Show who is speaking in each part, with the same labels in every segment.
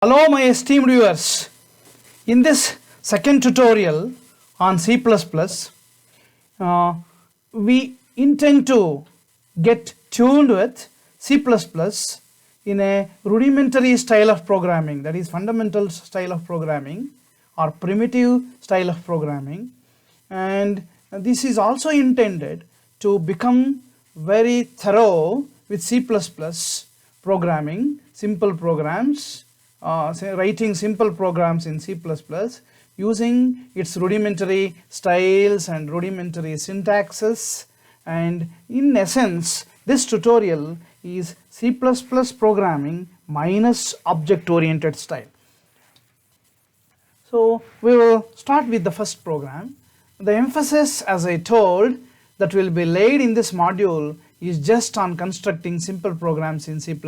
Speaker 1: Hello my esteemed viewers, in this second tutorial on C++, we intend to get tuned with C++ in a rudimentary style of programming, that is fundamental style of programming or primitive style of programming, and this is also intended to become very thorough with C++ programming, simple programs, writing simple programs in C++ using its rudimentary styles and rudimentary syntaxes, and in essence this tutorial is C++ programming minus object oriented style. So we will start with the first program. The emphasis, as I told, that will be laid in this module is just on constructing simple programs in C++.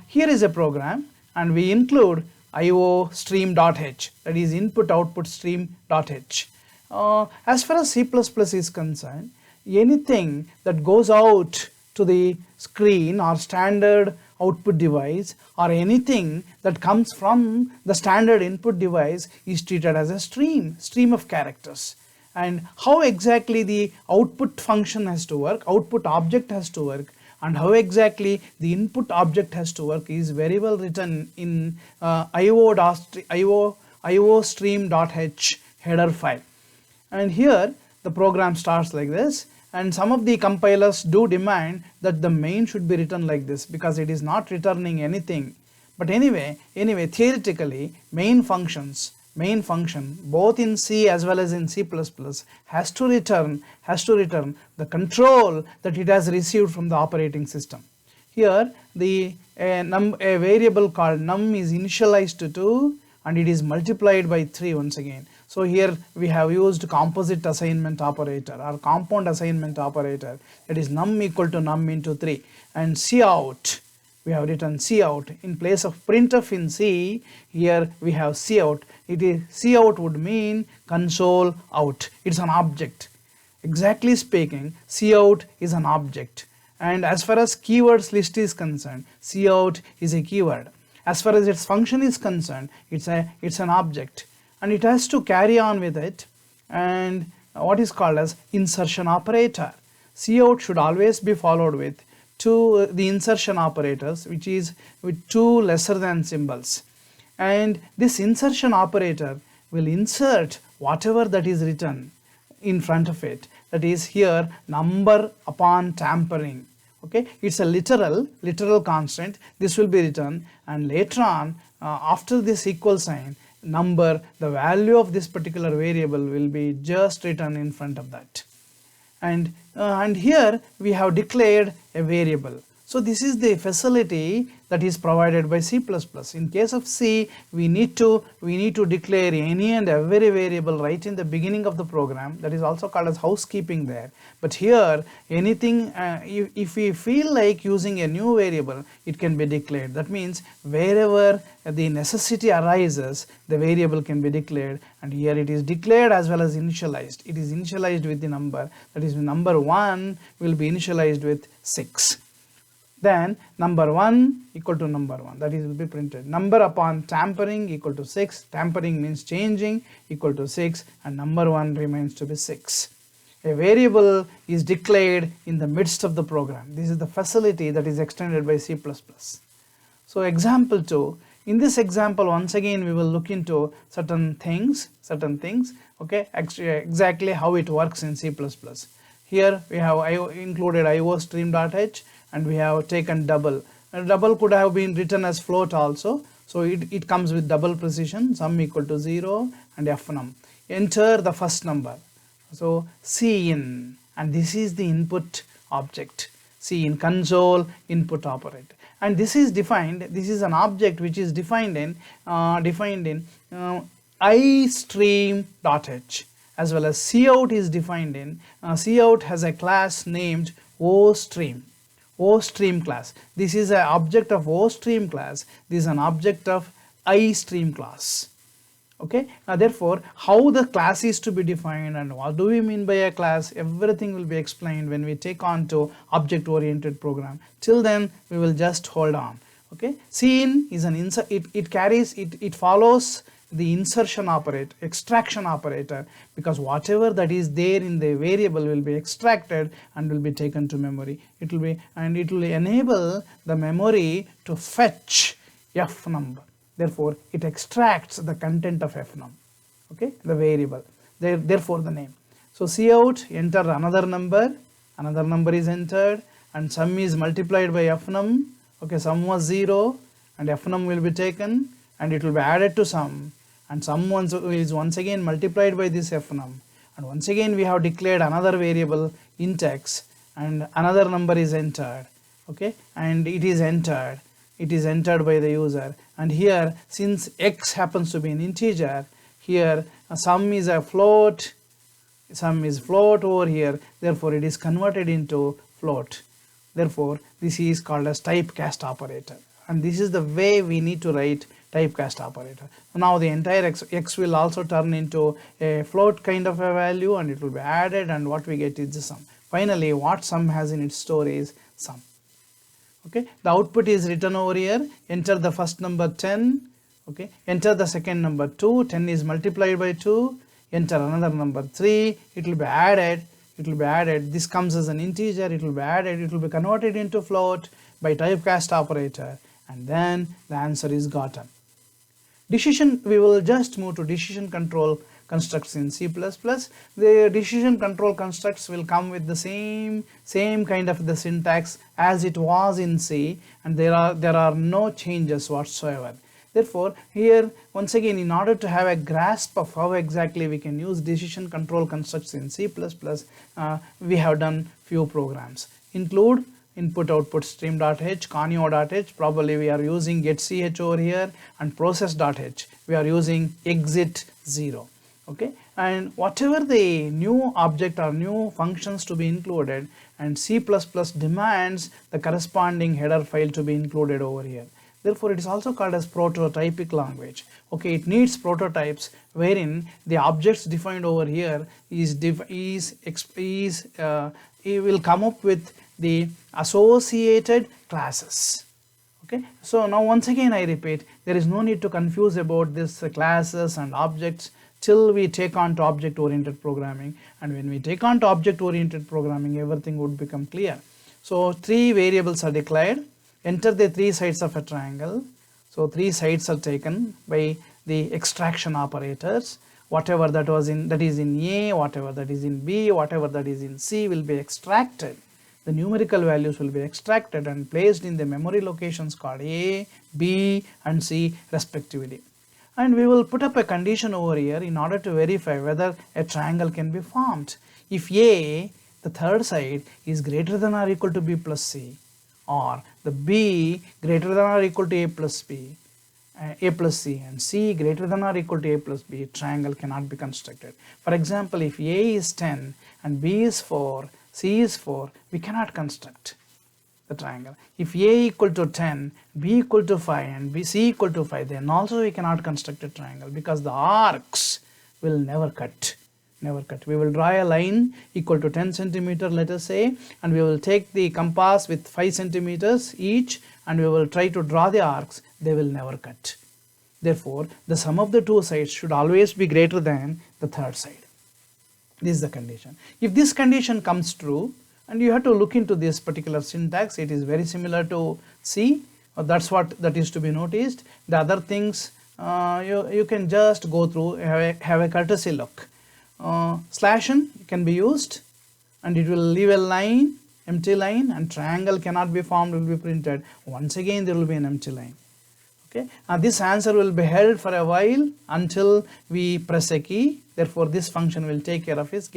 Speaker 1: Here is a program and we include iostream.h, that is input output stream.h. As far as C++ is concerned, anything that goes out to the screen or standard output device or anything that comes from the standard input device is treated as a stream of characters. And how exactly the output function has to work, output object has to work, and how exactly the input object has to work is very well written in iostream.h header file. And here the program starts like this, and some of the compilers do demand that the main should be written like this because it is not returning anything. But anyway theoretically main function both in C as well as in C++ has to return the control that it has received from the operating system. Here a variable called num is initialized to 2 and it is multiplied by 3 once again. So here we have used composite assignment operator or compound assignment operator, that is num equal to num into 3, and cout, we have written cout in place of printf in C. Here we have cout. Cout would mean console out. It's an object. Exactly speaking, cout is an object. And as far as keywords list is concerned, cout is a keyword. As far as its function is concerned, it's an object, and it has to carry on with it and what is called as insertion operator. Cout should always be followed with the insertion operators, which is with 2 lesser than symbols, and this insertion operator will insert whatever that is written in front of it, that is here number upon tampering. Okay, it's a literal constant. This will be written, and later on after this equal sign number, the value of this particular variable will be just written in front of that. And here we have declared a variable. So this is the facility that is provided by C++. In case of C, we need to declare any and every variable right in the beginning of the program. That is also called as housekeeping there. But here anything, if we feel like using a new variable, it can be declared. That means wherever the necessity arises, the variable can be declared, and here it is declared as well as initialized. It is initialized with the number, that is number 1 will be initialized with 6. Then number 1 equal to number 1, that is will be printed. Number upon tampering equal to 6, tampering means changing, equal to 6, and number 1 remains to be 6. A variable is declared in the midst of the program. This is the facility that is extended by C++. So example 2, in this example once again we will look into certain things, okay, exactly how it works in C++. Here we have included iostream.h and we have taken double. And double could have been written as float also. So it comes with double precision, sum equal to 0 and fnum. Enter the first number. So cin, and this is the input object. Cin, console input operator. And this is defined, this is an object which is defined in istream.h, as well as cout is defined in, cout has a class named ostream class. This is an object of ostream class. This is an object of istream class. Okay, therefore how the class is to be defined and what do we mean by a class, everything will be explained when we take on to object oriented program. Till then we will just hold on. Okay, cin is an insert, it follows the insertion operator, extraction operator, because whatever that is there in the variable will be extracted and will be taken to memory. It will enable the memory to fetch f number. Therefore it extracts the content of f num, okay, the variable, therefore the name. So cout, enter another number is entered, and sum is multiplied by f num. Okay, sum was 0 and f num will be taken and it will be added to sum, and sum is once again multiplied by this f num, and once again we have declared another variable int x, and another number is entered. Okay, and it is entered by the user, and here since x happens to be an integer, here sum is a float, over here, therefore it is converted into float. Therefore this is called as typecast operator, and this is the way we need to write typecast operator. Now the entire x will also turn into a float kind of a value, and it will be added, and what we get is the sum. Finally what sum has in its store is sum. Okay, the output is written over here. Enter the first number 10, okay, enter the second number 2, 10 is multiplied by 2, enter another number 3, it will be added, this comes as an integer, it will be added, it will be converted into float by typecast operator, and then the answer is gotten. We will just move to decision control constructs in C++. The decision control constructs will come with the same kind of the syntax as it was in C, and there are no changes whatsoever. Therefore here once again, in order to have a grasp of how exactly we can use decision control constructs in C++, we have done few programs. Include input output stream.h, conio.h, probably we are using getch over here, and process.h we are using exit 0. Okay, and whatever the new object or new functions to be included, and C++ demands the corresponding header file to be included over here. Therefore it is also called as prototypic language. Okay, it needs prototypes wherein the objects defined over here it will come up with the associated classes. Okay, so now once again I repeat, there is no need to confuse about this classes and objects till we take on to object oriented programming, and when we take on to object oriented programming, everything would become clear. So 3 variables are declared. Enter the 3 sides of a triangle. So 3 sides are taken by the extraction operators. Whatever that is in A, whatever that is in B, whatever that is in C will be extracted. The numerical values will be extracted and placed in the memory locations called A, B and C respectively. And we will put up a condition over here in order to verify whether a triangle can be formed. If A, the third side, is greater than or equal to B plus C, or the B greater than or equal to A plus C, and C greater than or equal to A plus B, triangle cannot be constructed. For example, if A is 10 and B is 4, C is 4, we cannot construct the triangle. If A equal to 10, B equal to 5 and C equal to 5, then also we cannot construct a triangle, because the arcs will never cut. We will draw a line equal to 10 centimeter, let us say, and we will take the compass with 5 centimeters each, and we will try to draw the arcs. They will never cut. Therefore the sum of the 2 sides should always be greater than the third side. This is the condition. If this condition comes true, and you have to look into this particular syntax, it is very similar to C, that is to be noticed. The other things you can just go through, have a courtesy look. Slash-n can be used, and it will leave a line, empty line, and triangle cannot be formed will be printed. Once again there will be an empty line. Okay, this answer will be held for a while until we press a key. Therefore this function will take care of it,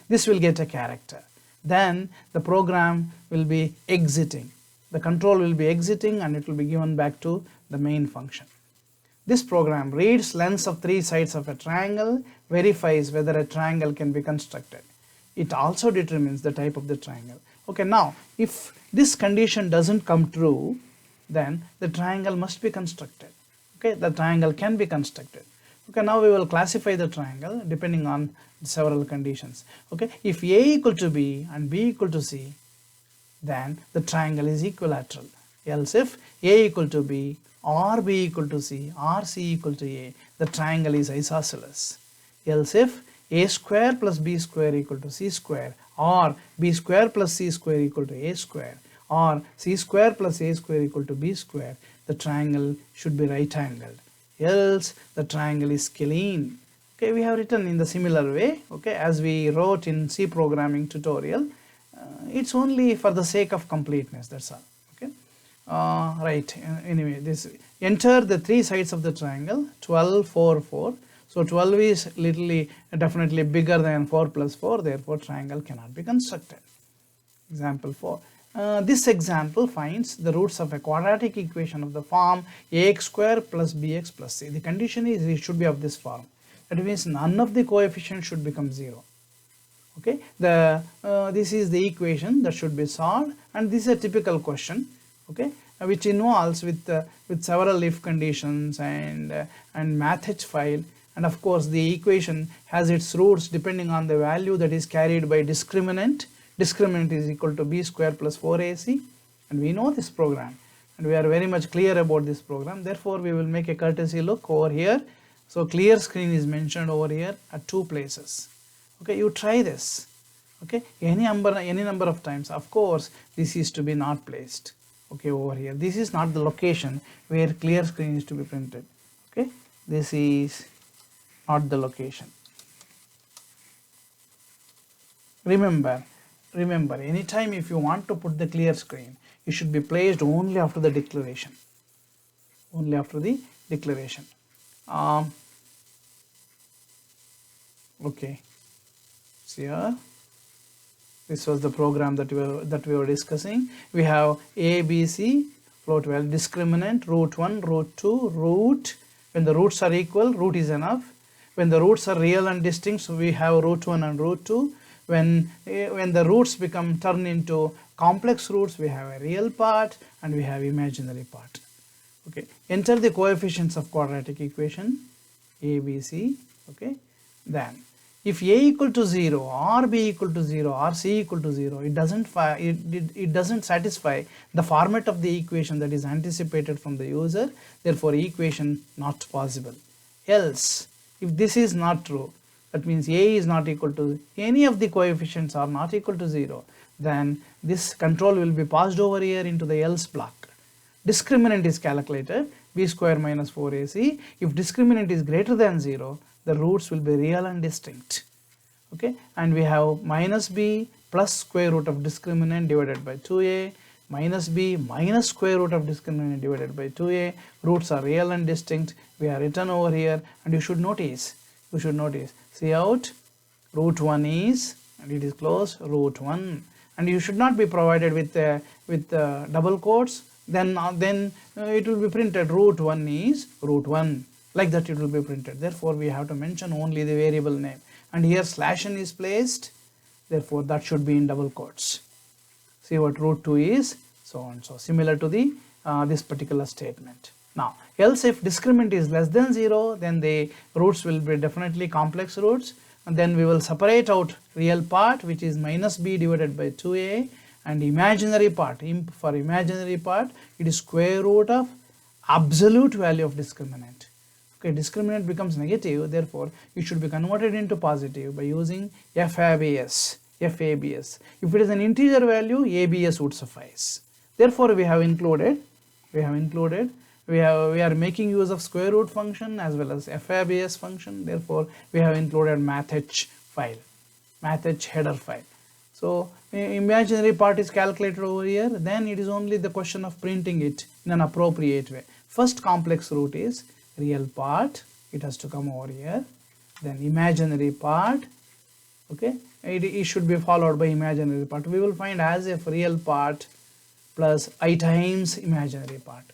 Speaker 1: this will get a character. Then the program will be exiting, the control will be exiting, and it will be given back to the main function. This program reads lengths of 3 sides of a triangle, verifies whether a triangle can be constructed. It also determines the type of the triangle. Okay, now if this condition doesn't come true, then the triangle must be constructed. Okay, the triangle can be constructed. Okay, now we will classify the triangle depending on several conditions. Okay, if A equal to B and B equal to C, then the triangle is equilateral. Else if A equal to B or B equal to C or C equal to A, the triangle is isosceles. Else if A square plus B square equal to C square or B square plus C square equal to A square or C square plus A square equal to B square, the triangle should be right angled. Else the triangle is scalene. Okay, we have written in the similar way, okay, as we wrote in C programming tutorial. It's only for the sake of completeness, that's all. Okay, right. Anyway, this enter the three sides of the triangle 12, 4, 4. So 12 is definitely bigger than 4 plus 4, therefore triangle cannot be constructed. Example 4. This example finds the roots of a quadratic equation of the form ax square plus bx plus c. The condition is it should be of this form. That means none of the coefficients should become 0. Okay, this is the equation that should be solved, and this is a typical question, okay, which involves with several if conditions and math file, and of course the equation has its roots depending on the value that is carried by discriminant. Discriminant is equal to b square plus 4ac, and we know this program and we are very much clear about this program. Therefore we will make a courtesy look over here. So clear screen is mentioned over here at 2 places. Okay, you try this, okay, any number of times. Of course this is to be not placed, okay, over here. This is not the location where clear screen is to be printed. Okay, this is not the location. Remember, anytime if you want to put the clear screen, it should be placed only after the declaration. Only after the declaration. Okay. See here. This was the program that we were discussing. We have A, B, C, float well, discriminant, root 1, root 2, root. When the roots are equal, root is enough. When the roots are real and distinct, so we have root 1 and root 2. When the roots turn into complex roots, we have a real part and we have imaginary part. Okay, enter the coefficients of quadratic equation A, B, C. Okay, then if A equal to 0 or B equal to 0 or C equal to 0, it doesn't satisfy the format of the equation that is anticipated from the user. Therefore equation not possible. Else if this is not true, that means A is not equal to, any of the coefficients are not equal to 0, then this control will be passed over here into the else block. Discriminant is calculated, b square minus 4ac. If discriminant is greater than 0, the roots will be real and distinct. Okay, and we have minus b plus square root of discriminant divided by 2a, minus b minus square root of discriminant divided by 2a. Roots are real and distinct. We are written over here, and you should notice, see out, root 1 is, and it is close, root 1, and you should not be provided with double quotes. Then it will be printed root 1 is root 1, like that it will be printed. Therefore we have to mention only the variable name, and here slash n is placed, therefore that should be in double quotes. See what root 2 is, so on, so similar to the this particular statement. Now else if discriminant is less than 0, then the roots will be definitely complex roots, and then we will separate out real part, which is minus b divided by 2a, and imaginary part. For imaginary part, it is square root of absolute value of discriminant. Okay, discriminant becomes negative, therefore it should be converted into positive by using FABS. If it is an integer value, ABS would suffice. Therefore we are making use of square root function as well as FABS function. Therefore we have included math file, math header file. So imaginary part is calculated over here, then it is only the question of printing it in an appropriate way. First complex root is real part, it has to come over here, then imaginary part. Okay, it should be followed by imaginary part. We will find as if real part plus I times imaginary part.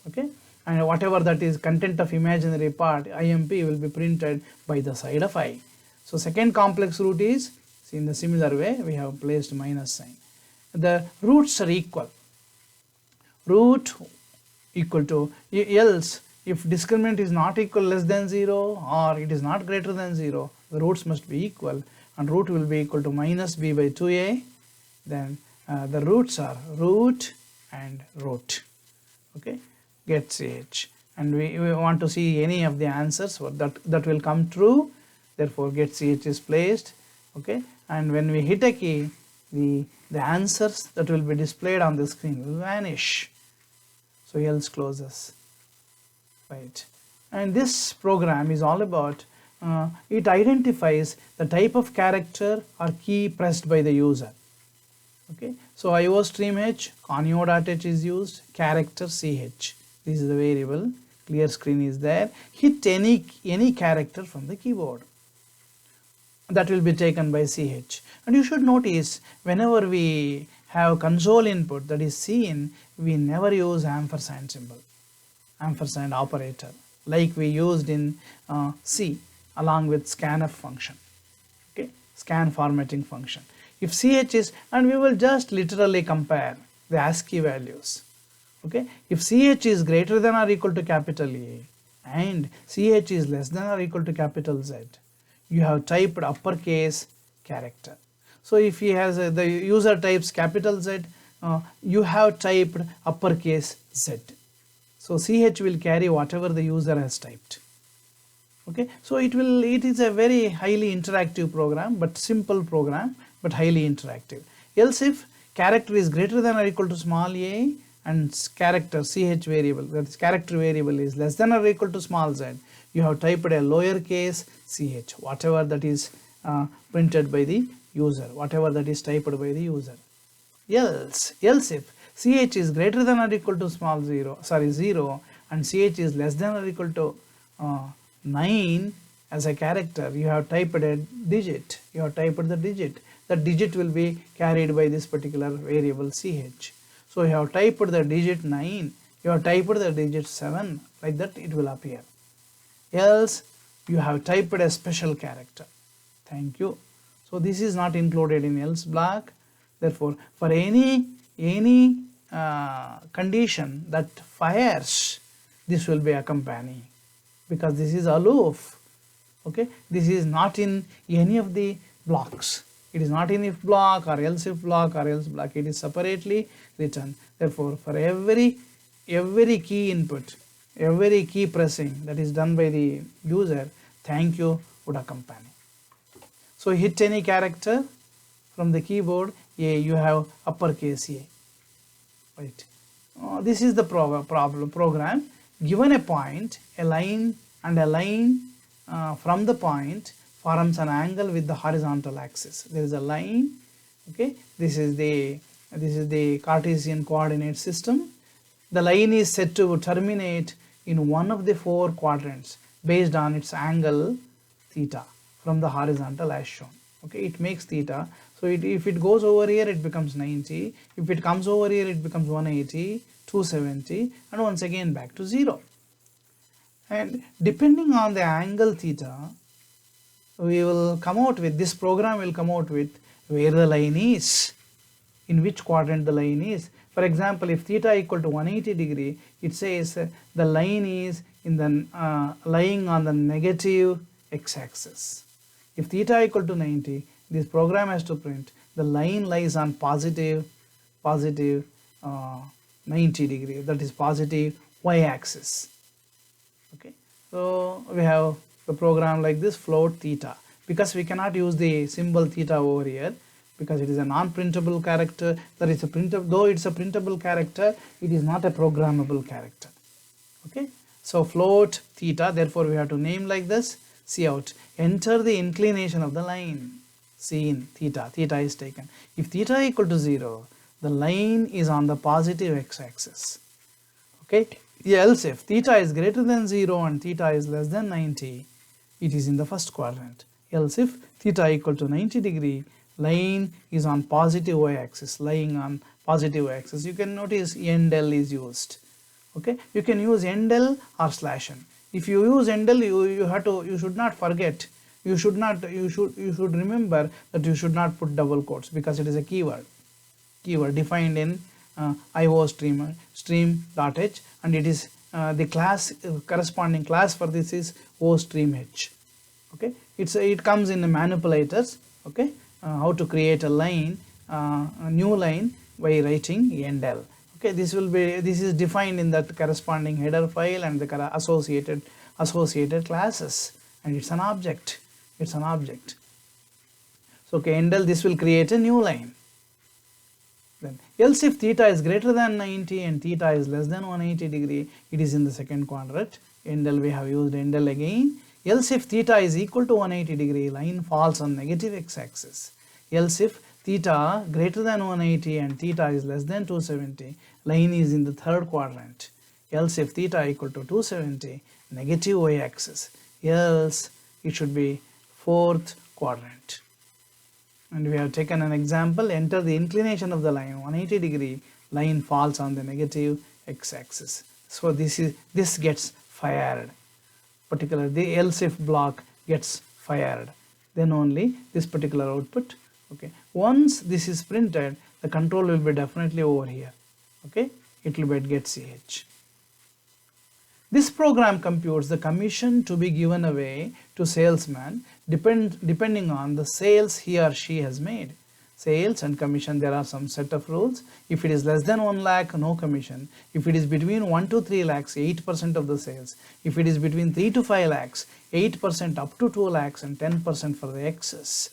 Speaker 1: Okay, and whatever that is content of imaginary part, IMP, will be printed by the side of I. So second complex root is, see, in the similar way we have placed minus sign. The roots are equal. Root equal to, else if discriminant is not equal less than 0 or it is not greater than 0, the roots must be equal, and root will be equal to minus b by 2a. Then the roots are root and root. Okay, get ch, and we want to see any of the answers that will come true, therefore get ch is placed. Okay, and when we hit a key, the answers that will be displayed on the screen will vanish, so else closes, right. And this program is all about it identifies the type of character or key pressed by the user. Okay, so IO stream h, conio.h is used, character ch, this is the variable, clear screen is there, hit any character from the keyboard, that will be taken by ch. And you should notice whenever we have console input, that is Cin, we never use ampersand symbol, ampersand operator, like we used in C along with scanf function, okay, scan formatting function. If ch is, and we will just literally compare the ASCII values, okay, if ch is greater than or equal to capital A and ch is less than or equal to capital Z, you have typed uppercase character. So if he has the user types capital Z, you have typed uppercase Z. So ch will carry whatever the user has typed. Okay, so it is a very highly interactive program, but simple program, but highly interactive. Else if character is greater than or equal to small a and character ch variable, that is character variable, is less than or equal to small z, you have typed a lowercase ch, whatever that is printed by the user, whatever that is typed by the user. Else if ch is greater than or equal to 0 and ch is less than or equal to 9 as a character, you have typed a digit, you have typed the digit, that digit will be carried by this particular variable ch. So you have typed the digit 9, you have typed the digit 7, like that it will appear. Else you have typed a special character. Thank you. So this is not included in else block. Therefore for any condition that fires, this will be accompanying, because this is aloof. Okay, this is not in any of the blocks, it is not in if block or else if block or else block, it is separately written. Therefore for every key input, every key pressing that is done by the user, thank you would accompany. So hit any character from the keyboard, you have uppercase A, right. This is the program. Given a point, a line and a line from the point forms an angle with the horizontal axis. There is a line, okay, this is the Cartesian coordinate system. The line is said to terminate in one of the 4 quadrants based on its angle theta from the horizontal as shown. Okay, it makes theta, so if it goes over here it becomes 90, if it comes over here it becomes 180, 270, and once again back to 0. And depending on the angle theta, we will come out with, this program will come out with where the line is, in which quadrant the line is. For example, if theta equal to 180 degree, it says the line is in the lying on the negative x-axis. If theta equal to 90, this program has to print the line lies on positive 90 degree, that is positive y-axis. Okay, so we have the program like this, float theta, because we cannot use the symbol theta over here because it is a non-printable character. That is a printable, though it's a printable character, it is not a programmable character. Okay, so float theta, therefore we have to name like this. See out, enter the inclination of the line, seen theta is taken. If theta equal to 0, the line is on the positive x-axis. Okay, else if theta is greater than 0 and theta is less than 90, it is in the first quadrant. Else if theta equal to 90 degree, line is on positive y-axis, lying on positive y-axis. You can notice endl is used. Okay, you can use endl or /n. If you use endl, you should not forget, you should remember that you should not put double quotes, because it is a keyword defined in IO stream.h, and it is the class, corresponding class for this is ostreamh. Okay, it comes in the manipulators. Okay, how to create a line, a new line by writing endl. Okay, this is defined in that corresponding header file and the associated classes, and it's an object. So okay, endl, this will create a new line. Then else if theta is greater than 90 and theta is less than 180 degree, it is in the second quadrant. Endl, we have used endl again. Else if theta is equal to 180 degree, line falls on negative x-axis. Else if theta greater than 180 and theta is less than 270, line is in the third quadrant. Else if theta equal to 270, negative y-axis. Else it should be fourth quadrant. And we have taken an example. Enter the inclination of the line 180 degree, line falls on the negative x-axis. So this gets fired. Particular the else if block gets fired, then only this particular output. Okay, once this is printed, the control will be definitely over here. Okay, it will be at get ch. This program computes the commission to be given away to salesman depending on the sales he or she has made. Sales and commission, there are some set of rules. If it is less than 1 lakh, no commission. If it is between 1 to 3 lakhs, 8% of the sales. If it is between 3 to 5 lakhs, 8% up to 2 lakhs and 10% for the excess.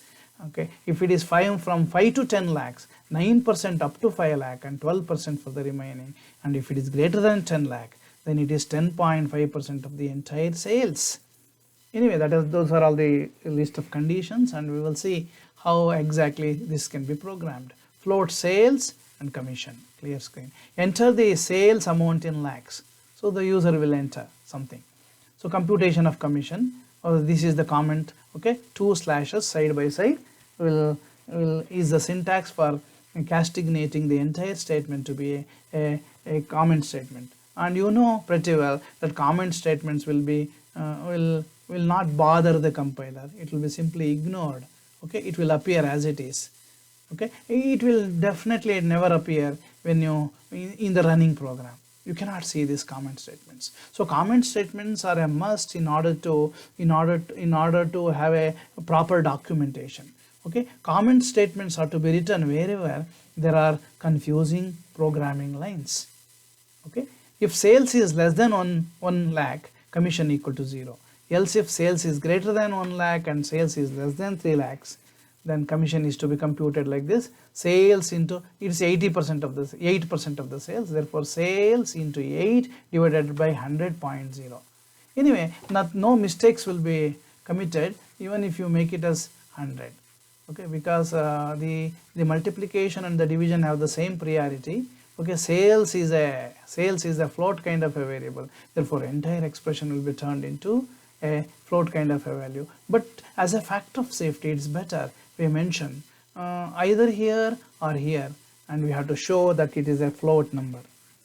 Speaker 1: Okay, if it is from 5 to 10 lakhs, 9% up to 5 lakh and 12% for the remaining. And if it is greater than 10 lakh, then it is 10.5% of the entire sales. Anyway, those are all the list of conditions, and we will see how exactly this can be programmed. Float sales and commission, clear screen. Enter the sales amount in lakhs. So the user will enter something. So computation of commission, this is the comment, okay, 2 slashes side by side is the syntax for castigating the entire statement to be a comment statement. And you know pretty well that comment statements will not bother the compiler. It will be simply ignored. Okay, it will appear as it is. Okay, it will definitely never appear when you in the running program. You cannot see these comment statements. So comment statements are a must in order to have a proper documentation. Okay, comment statements are to be written wherever there are confusing programming lines. Okay, if sales is less than 1 lakh, commission equal to 0. Else if sales is greater than 1 lakh and sales is less than 3 lakhs, then commission is to be computed like this. Sales into, it is 8% of the sales, therefore sales into 8 divided by 100.0. Anyway, no mistakes will be committed even if you make it as 100. Okay, because the multiplication and the division have the same priority. Okay, sales is a float kind of a variable, therefore entire expression will be turned into a float kind of a value. But as a fact of safety, it's better we mention either here or here, and we have to show that it is a float number.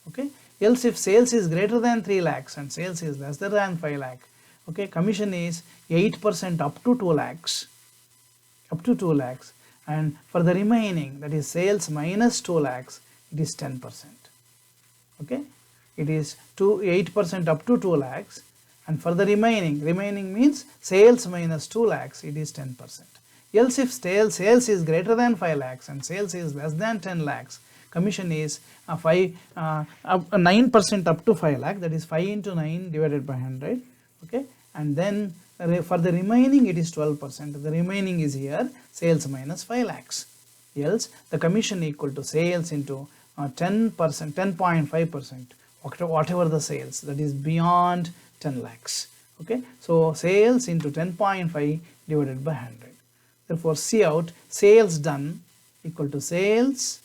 Speaker 1: Okay, else if sales is greater than 3 lakhs and sales is less than 5 lakh, okay, commission is 8% up to 2 lakhs, and for the remaining, that is sales minus 2 lakhs, it is 10%. Okay, it is 8% up to 2 lakhs, and for the remaining means sales minus 2 lakhs, it is 10%. Else if sales is greater than 5 lakhs and sales is less than 10 lakhs, commission is 9% up to 5 lakh, that is 5 into 9 divided by 100. Okay, and then for the remaining it is 12%. The remaining is here sales minus 5 lakhs. Else the commission equal to sales into 10%, 10.5%, whatever the sales, that is beyond 10 lakhs. Okay, so sales into 10.5 divided by 100. Therefore, see out sales done equal to sales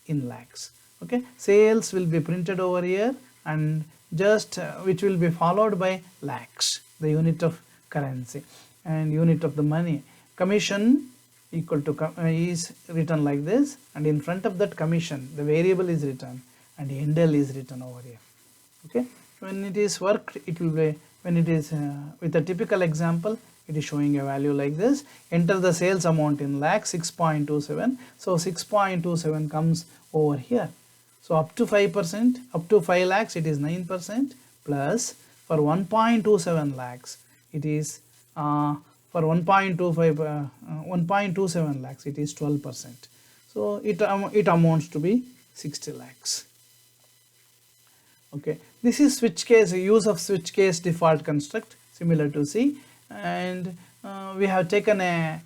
Speaker 1: in lakhs. Okay, sales will be printed over here, and just which will be followed by lakhs, the unit of currency and unit of the money. Commission equal to is written like this, and in front of that commission the variable is written and endl is written over here. Okay, when it is worked, it will be, when it is with a typical example, it is showing a value like this. Enter the sales amount in lakhs, 6.27. so 6.27 comes over here. So up to 5%, up to 5 lakhs it is 9%, plus for 1.27 lakhs it is for 1.27 lakhs it is 12%. So it amounts to be 60 lakhs. Okay, this is switch case, use of switch case default construct similar to C, and we have taken a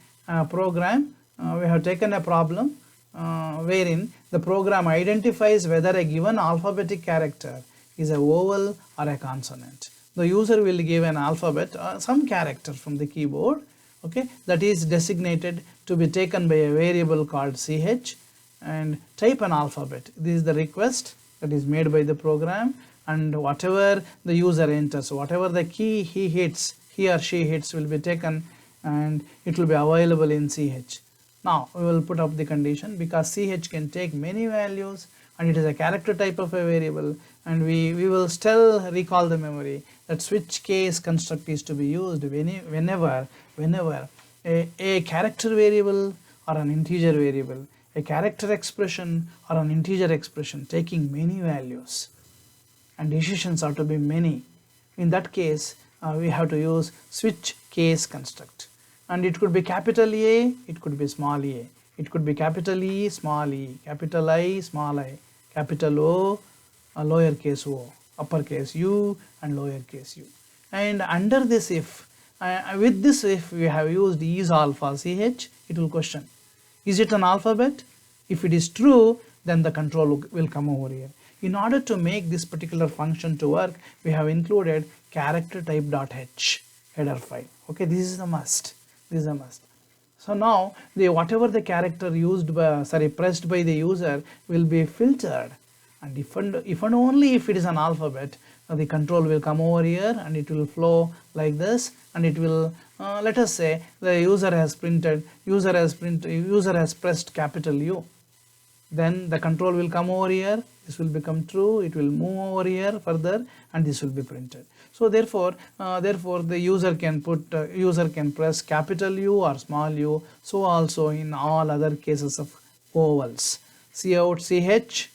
Speaker 1: program, we have taken a problem wherein the program identifies whether a given alphabetic character is a vowel or a consonant. The user will give an alphabet, some character from the keyboard, okay, that is designated to be taken by a variable called ch, and type an alphabet. This is the request that is made by the program, and whatever the user enters, whatever the key he or she hits will be taken and it will be available in ch. Now we will put up the condition, because ch can take many values and it is a character type of a variable, and we will still recall the memory that switch case construct is to be used whenever a character variable or an integer variable, a character expression or an integer expression taking many values and decisions are to be many. In that case we have to use switch case construct, and it could be capital A, it could be small a, it could be capital E, small e, capital I, small I, capital O, lowercase o, uppercase u and lowercase u. And under this if, with this if we have used is alpha ch, it will question, is it an alphabet? If it is true, then the control will come over here. In order to make this particular function to work, we have included character type.h header file. Okay, this is a must. This is a must. So now whatever the character used by pressed by the user will be filtered, and if and only if it is an alphabet, the control will come over here and it will flow like this, and it will let us say the user has pressed capital U, then the control will come over here, this will become true, it will move over here further and this will be printed. So therefore the user can press capital U or small u. So also in all other cases of vowels, cout ch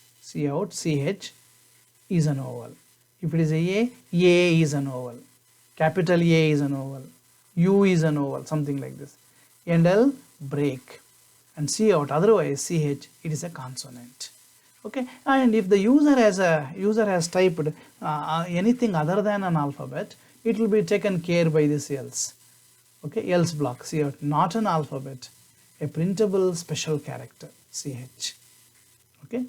Speaker 1: is an vowel. If it is a is an vowel, capital A is an vowel, U is an vowel, something like this. And L break, and cout otherwise ch, it is a consonant. Okay, and if the user has typed anything other than an alphabet, it will be taken care by this else. Okay, else block, cout not an alphabet, a printable special character ch. Okay,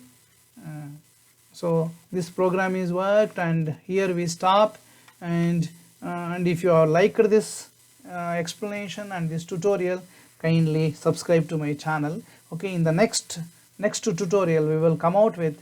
Speaker 1: so this program is worked, and here we stop. And if you are liked this explanation and this tutorial, kindly subscribe to my channel. Okay, in the next tutorial we will come out with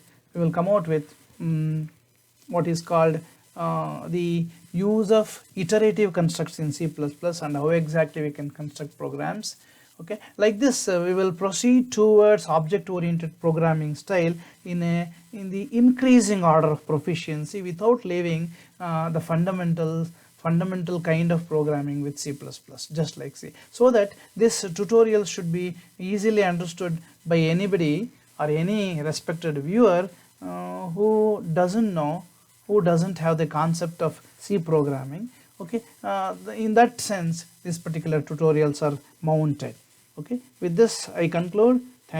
Speaker 1: what is called the use of iterative constructs in C++ and how exactly we can construct programs. Okay, like this we will proceed towards object oriented programming style in the increasing order of proficiency, without leaving the fundamental kind of programming with C++, just like C, so that this tutorial should be easily understood by anybody or any respected viewer who doesn't have the concept of C programming. Okay, in that sense these particular tutorials are mounted. Okay, with this I conclude.